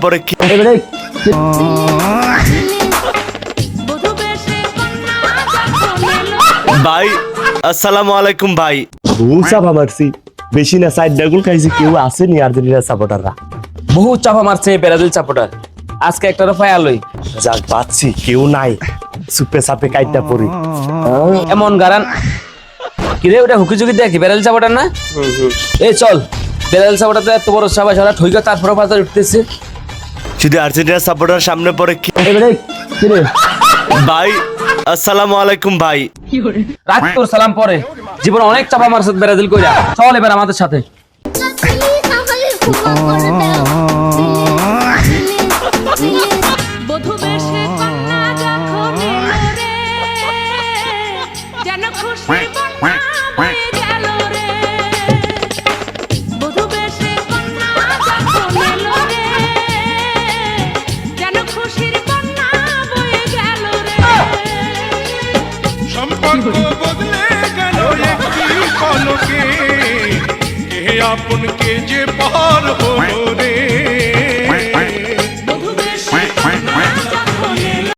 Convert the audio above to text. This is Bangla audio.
পরে কি ভাই আসসালামু আলাইকুম ভাই। বহু চাপা মারছি, বেশি না, সাইড ডাগুল খাইছি। কেউ আসেনি আর্জেন্টিনার সাপোর্টাররা? বহু চাপা মারছে ব্রাজিল সাপোর্টার, আজকে একটা রফায় আলোই যাক পাচ্ছি, কেউ নাই, সুপে সাপে কাইটটা পড়ি। এমন গারান কিরে, ওটা হুকি চুকি দেখি ব্রাজিল সাপোর্টার না? এই চল, ব্রাজিল সাপোর্টার তো এত বড় সবাই সবাই ঠইকা তারপরে পাতার উঠতেছে। যদি আর্জেন্টিনার সাপোর্টার সামনে পড়ে কি ভাই আসসালামু আলাইকুম ভাই। রাত তোর সালাম পরে, জীবন অনেক চাপা মারছে ব্রাজিল কইরা। চল এবার আমাদের সাথে। বদলে গেল একটি পলকে, কে আপন কে যে পার হলো।